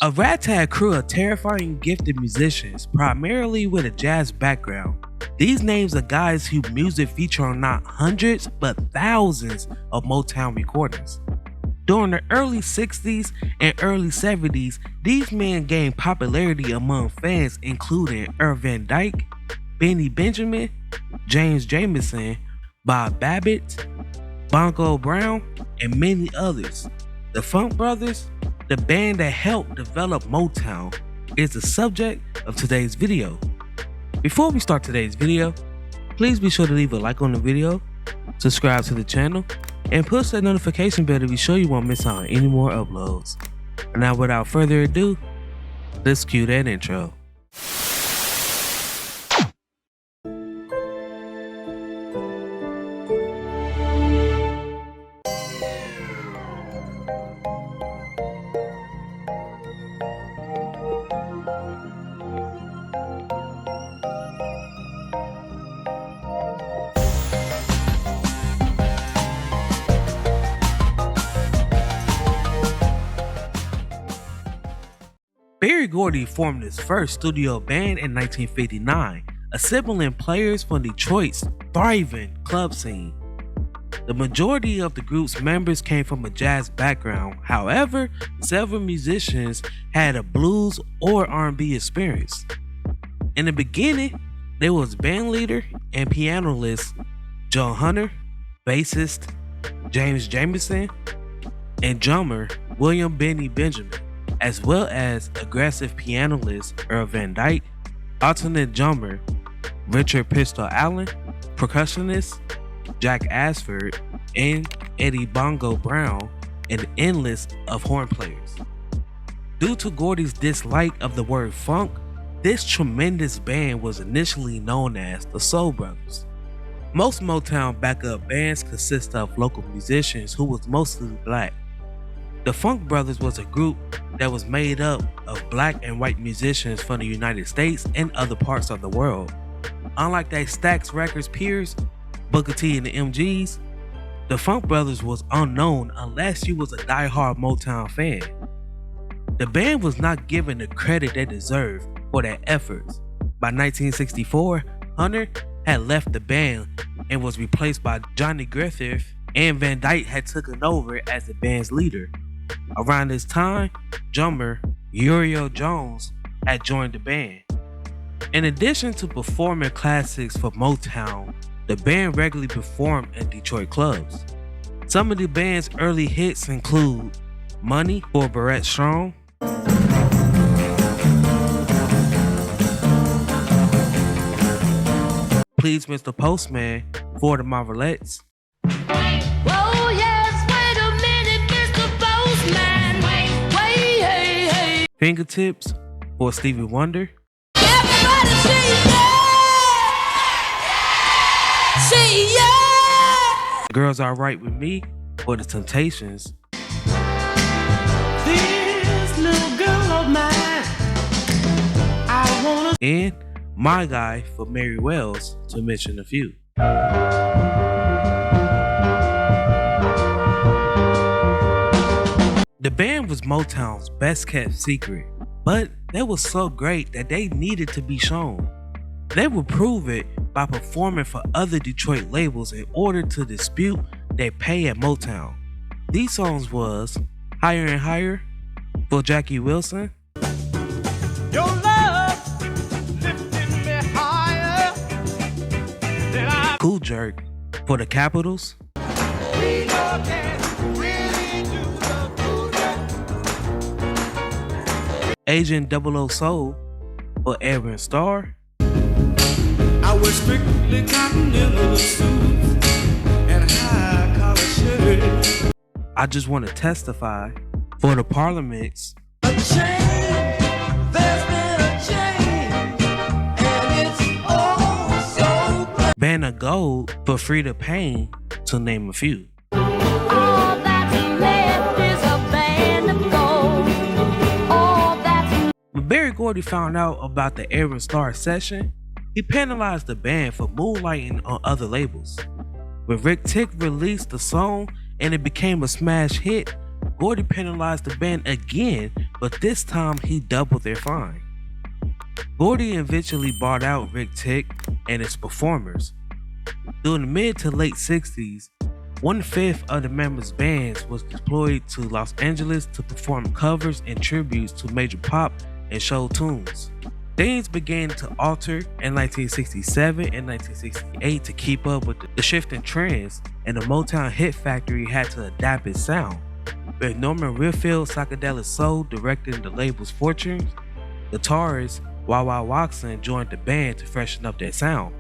A ragtag crew of terrifying gifted musicians, primarily with a jazz background. These names are guys whose music feature on not hundreds but thousands of Motown recordings. During the early 60s and early 70s, these men gained popularity among fans including Earl Van Dyke, Benny Benjamin, James Jamerson, Bob Babbitt, Bongo Brown, and many others. The Funk Brothers, the band that helped develop Motown, is the subject of today's video. Before we start today's video, please be sure to leave a like on the video, subscribe to the channel, and push that notification bell to be sure you won't miss out on any more uploads. And now without further ado, let's cue that intro. Berry Gordy formed his first studio band in 1959, assembling players from Detroit's thriving club scene. The majority of the group's members came from a jazz background, however, several musicians had a blues or R&B experience. In the beginning, there was bandleader and pianist Joe Hunter, bassist James Jamerson, and drummer William Benny Benjamin, as well as aggressive pianist Earl Van Dyke, alternate drummer Richard Pistol Allen, percussionist Jack Ashford, and Eddie Bongo Brown, and an endless of horn players. Due to Gordy's dislike of the word funk, this tremendous band was initially known as the Soul Brothers. Most Motown backup bands consist of local musicians who was mostly black. The Funk Brothers was a group that was made up of black and white musicians from the United States and other parts of the world. Unlike their Stax Records peers, Booker T and the MGs, the Funk Brothers was unknown unless you was a die-hard Motown fan. The band was not given the credit they deserved for their efforts. By 1964, Hunter had left the band and was replaced by Johnny Griffith, and Van Dyke had taken over as the band's leader. Around this time, drummer Uriel Jones had joined the band. In addition to performing classics for Motown, the band regularly performed in Detroit clubs. Some of the band's early hits include Money for Barrett Strong, Please Mr. Postman for the Marvelettes, Fingertips for Stevie Wonder, Everybody say yeah! Say yeah! Girls Are Right With Me for the Temptations, This little girl of mine, I wanna. and My Guy for Mary Wells, to mention a few. The band was Motown's best kept secret, but they were so great that they needed to be shown. They would prove it by performing for other Detroit labels in order to dispute their pay at Motown. These songs was Higher and Higher for Jackie Wilson, Your love lifting me higher than I. Cool Jerk for the Capitals, We know can really do the cool jerk. Agent 00 Soul for Aaron Starr, I was strictly continental suits and high collar shirts. I Just Want to Testify for the Parliaments, A change, there's been a change, and it's oh so great. Band of Gold for Free the Pain, to name a few. All that's left is a band of gold. All that's When Berry Gordy found out about the Aaron Starr session, he penalized the band for moonlighting on other labels. When Rick Tick released the song and it became a smash hit, Gordy penalized the band again, but this time he doubled their fine. Gordy eventually bought out Rick Tick and its performers. During the mid to late 60s, 1/5 of the members' bands was deployed to Los Angeles to perform covers and tributes to major pop and soul tunes. Things began to alter in 1967 and 1968 to keep up with the shifting trends, and the Motown Hit Factory had to adapt its sound. With Norman Redfield psychedelic soul directing the label's fortunes, guitarist Wawa Watson joined the band to freshen up their sound.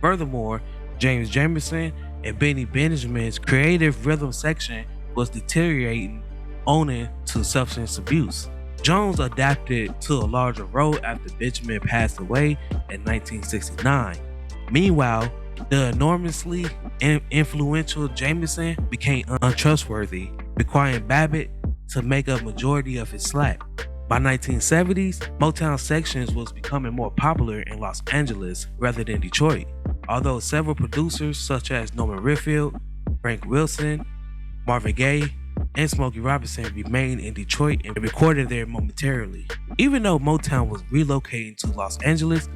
Furthermore, James Jamerson and Benny Benjamin's creative rhythm section was deteriorating, owing to substance abuse. Jones adapted to a larger role after Benjamin passed away in 1969. Meanwhile, the enormously influential Jamerson became untrustworthy, requiring Babbitt to make a majority of his slack. By 1970s, Motown sections was becoming more popular in Los Angeles rather than Detroit, although several producers such as Norman Redfield, Frank Wilson, Marvin Gaye, and Smokey Robinson remained in Detroit and recorded there momentarily. Even though Motown was relocating to Los Angeles,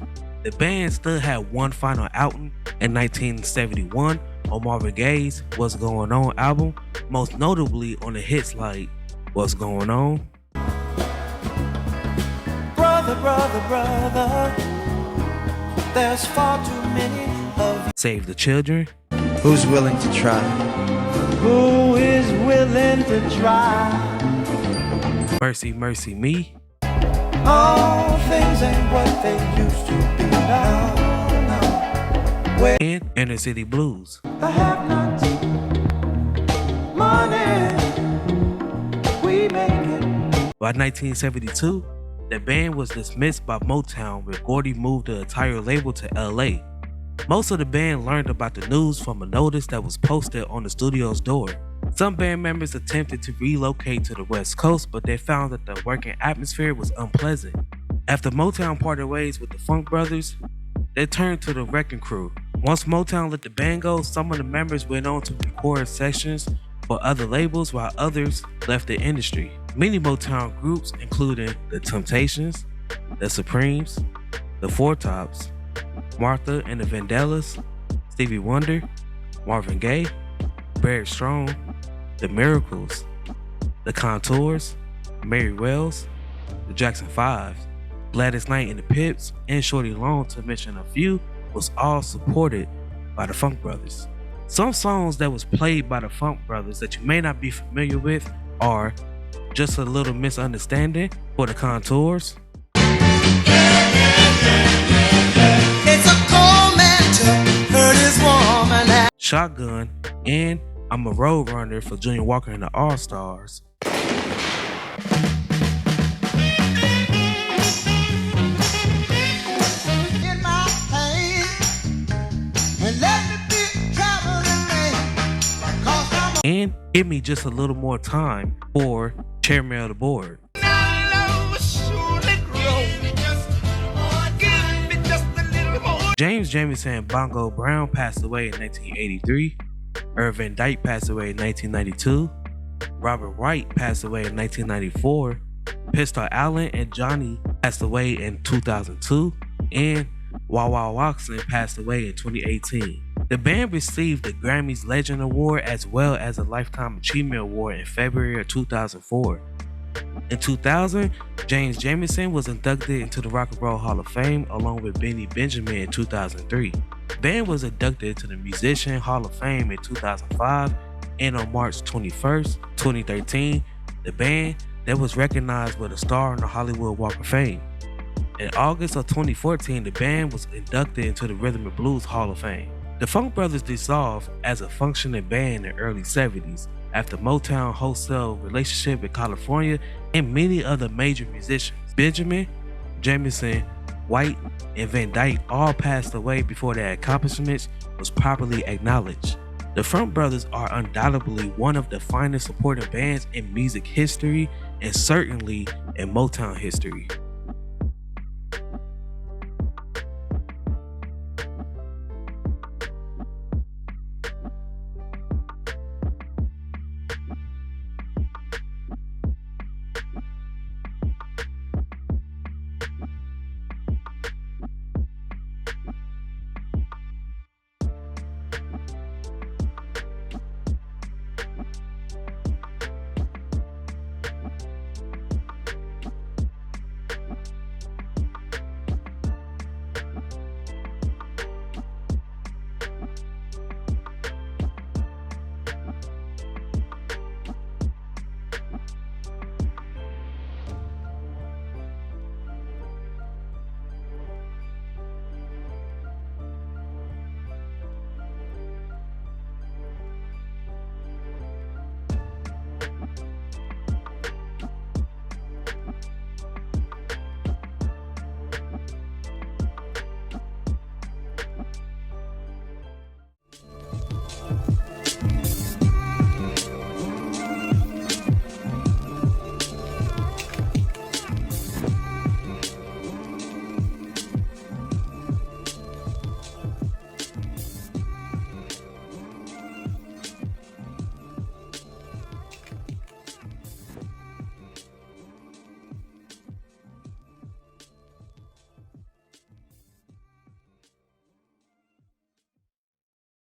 the band still had one final outing in 1971 on Marvin Gaye's What's Going On album, most notably on the hits like What's Going On, Brother, brother, brother, there's far too many of you. Save the Children, Who's willing to try? Who is willing to try? Mercy, Mercy Me, All things ain't what they used to be now. Where and Inner City Blues. I have not money, we make it. By 1972, the band was dismissed by Motown when Gordy moved the entire label to LA. Most of the band learned about the news from a notice that was posted on the studio's door. Some band members attempted to relocate to the West Coast, but they found that the working atmosphere was unpleasant. After Motown parted ways with the Funk Brothers, they turned to the Wrecking Crew. Once Motown let the band go, some of the members went on to record sessions for other labels while others left the industry. Many Motown groups, including The Temptations, The Supremes, The Four Tops, Martha and the Vandellas, Stevie Wonder, Marvin Gaye, Barrett Strong, The Miracles, The Contours, Mary Wells, The Jackson 5, Gladys Knight and the Pips, and Shorty Long, to mention a few, was all supported by the Funk Brothers. Some songs that was played by the Funk Brothers that you may not be familiar with are Just a Little Misunderstanding for the Contours, It's a cold man to hurt his woman. Shotgun, and I'm a Road Runner for Junior Walker and the All Stars. In my pain, and let me be traveling man, 'cause I'm And Give Me Just a Little More Time for Chairman of the Board. James Jamerson and Bongo Brown passed away in 1983. Irvin Dyke passed away in 1992. Robert Wright passed away in 1994. Pistol Allen and Johnny passed away in 2002. And Wawa Watson passed away in 2018. The band received the Grammys Legend Award as well as a Lifetime Achievement Award in February of 2004. In 2000, James Jamerson was inducted into the Rock and Roll Hall of Fame along with Benny Benjamin in 2003. The band was inducted to the Musician Hall of Fame in 2005, and on March 21st, 2013, the band that was recognized with a star on the Hollywood Walk of Fame. In August of 2014, the band was inducted into the Rhythm and Blues Hall of Fame. The Funk Brothers dissolved as a functioning band in the early 70s after Motown wholesale relationship with California and many other major musicians. Benjamin, Jamerson, White, and Van Dyke all passed away before their accomplishments was properly acknowledged. The Funk Brothers are undoubtedly one of the finest supporting bands in music history and certainly in Motown history.